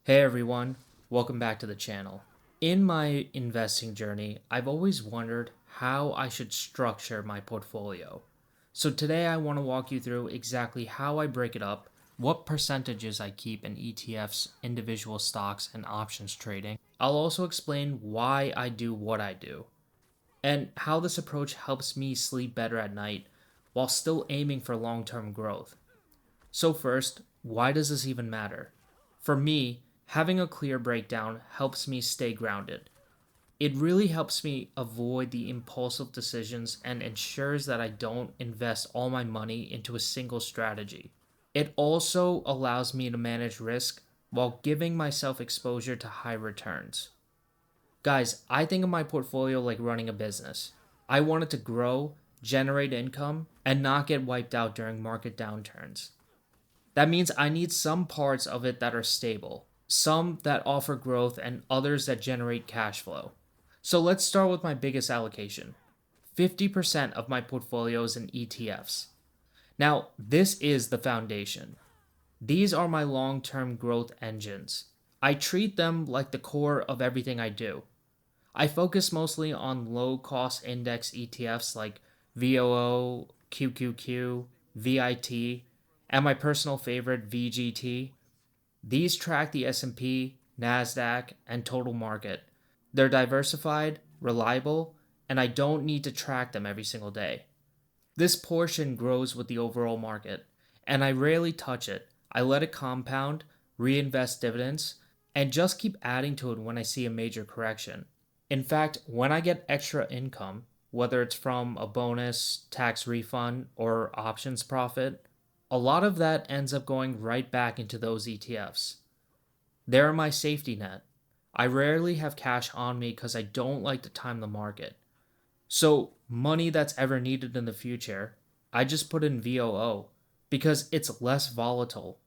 Hey everyone, welcome back to the channel. In my investing journey, I've always wondered how I should structure my portfolio. So today I want to walk you through exactly how I break it up, what percentages I keep in ETFs, individual stocks, and options trading. I'll also explain why I do what I do, and how this approach helps me sleep better at night while still aiming for long-term growth. So, first, why does this even matter? For me, having a clear breakdown helps me stay grounded. It really helps me avoid the impulsive decisions and ensures that I don't invest all my money into a single strategy. It also allows me to manage risk while giving myself exposure to high returns. Guys, I think of my portfolio like running a business. I want it to grow, generate income, and not get wiped out during market downturns. That means I need some parts of it that are stable, some that offer growth, and others that generate cash flow. So let's start with my biggest allocation. 50% of my portfolio is in ETFs. Now, this is the foundation. These are my long term growth engines. I treat them like the core of everything I do. I focus mostly on low cost index ETFs like VOO, QQQ, VIT, and my personal favorite VGT. These track the S&P, Nasdaq, and total market. They're diversified, reliable, and I don't need to track them every single day. This portion grows with the overall market, and I rarely touch it. I let it compound, reinvest dividends, and just keep adding to it when I see a major correction. In fact, when I get extra income, whether it's from a bonus, tax refund, or options profit, a lot of that ends up going right back into those ETFs. They're my safety net. I rarely have cash on me because I don't like to time the market. So, money that's ever needed in the future, I just put in VOO because it's less volatile.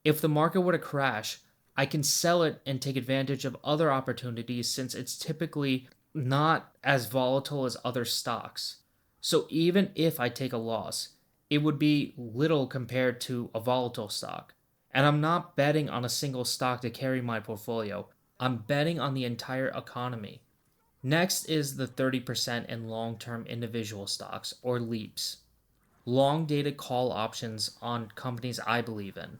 If the market were to crash, I can sell it and take advantage of other opportunities since it's typically not as volatile as other stocks. So, even if I take a loss, it would be little compared to a volatile stock. And I'm not betting on a single stock to carry my portfolio, I'm betting on the entire economy. Next is the 30% in long term individual stocks, or LEAPs, long dated call options on companies I believe in.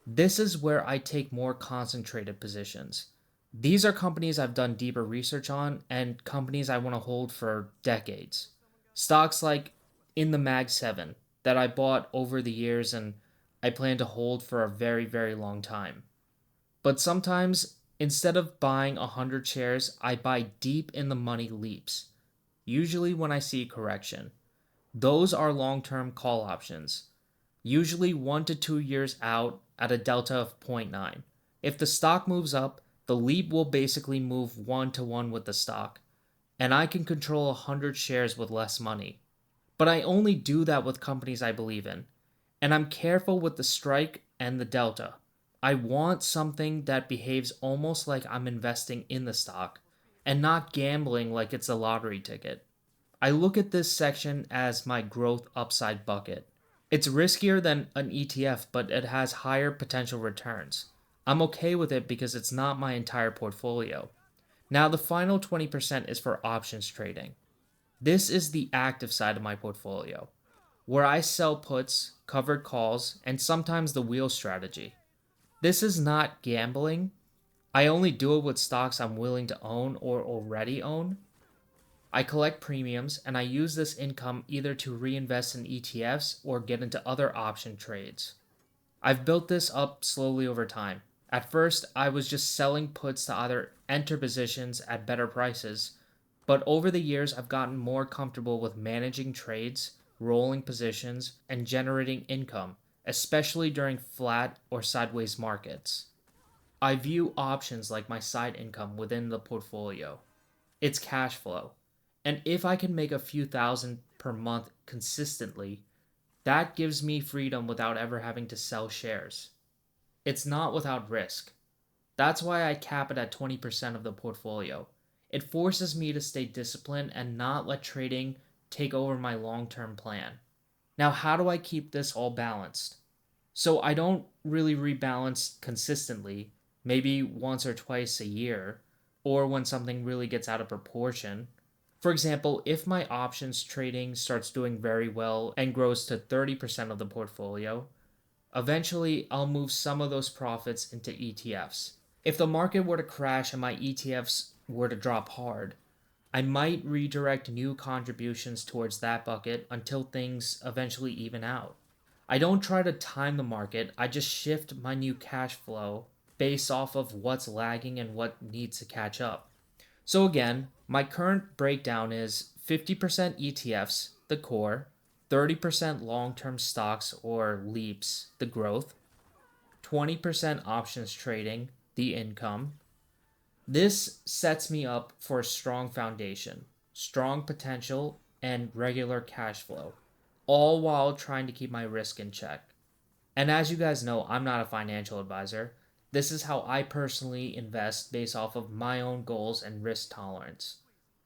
This is where I take more concentrated positions. These are companies I've done deeper research on and companies I want to hold for decades. Stocks like in the Mag 7 that I bought over the years and I plan to hold for a very, very long time. But sometimes, instead of buying 100 shares, I buy deep in the money leaps, usually when I see a correction. Those are long term call options, usually 1 to 2 years out at a delta of zero point 0.9. If the stock moves up, the leap will basically move 1 to 1 with the stock, and I can control 100 shares with less money. But I only do that with companies I believe in, and I'm careful with the strike and the delta. I want something that behaves almost like I'm investing in the stock and not gambling like it's a lottery ticket. I look at this section as my growth upside bucket. It's riskier than an ETF, but it has higher potential returns. I'm okay with it because it's not my entire portfolio. Now, the final 20% is for options trading. This is the active side of my portfolio, where I sell puts, covered calls, and sometimes the wheel strategy. This is not gambling. I only do it with stocks I'm willing to own or already own. I collect premiums and I use this income either to reinvest in ETFs or get into other option trades. I've built this up slowly over time. At first, I was just selling puts to either enter positions at better prices, but over the years, I've gotten more comfortable with managing trades, rolling positions, and generating income, especially during flat or sideways markets. I view options like my side income within the portfolio. It's cash flow. And if I can make a few thousand per month consistently, that gives me freedom without ever having to sell shares. It's not without risk. That's why I cap it at 20% of the portfolio. It forces me to stay disciplined and not let trading take over my long term plan. Now, how do I keep this all balanced? So I don't really rebalance consistently. maybe once or twice a year, or when something really gets out of proportion. For example, if my options trading starts doing very well and grows to 30% of the portfolio, eventually I'll move some of those profits into ETFs. If the market were to crash and my ETFs were to drop hard, I might redirect new contributions towards that bucket until things eventually even out. I don't try to time the market, I just shift my new cash flow based off of what's lagging and what needs to catch up. So, again, my current breakdown is 50% ETFs, the core, 30% long term stocks or LEAPs, the growth, 20% options trading, the income. This sets me up for a strong foundation, strong potential, and regular cash flow, all while trying to keep my risk in check. And as you guys know, I'm not a financial advisor. This is how I personally invest based off of my own goals and risk tolerance.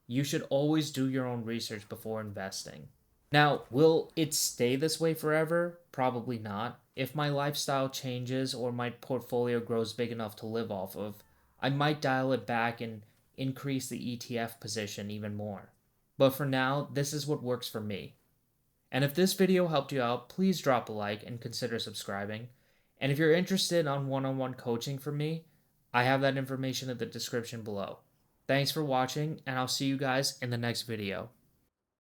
You should always do your own research before investing. Now, will it stay this way forever? Probably not. If my lifestyle changes or my portfolio grows big enough to live off of, I might dial it back and increase the ETF position even more. But for now, this is what works for me. And if this video helped you out, please drop a like and consider subscribing. And if you're interested on one-on-one coaching from me, I have that information in the description below. Thanks for watching, and I'll see you guys in the next video.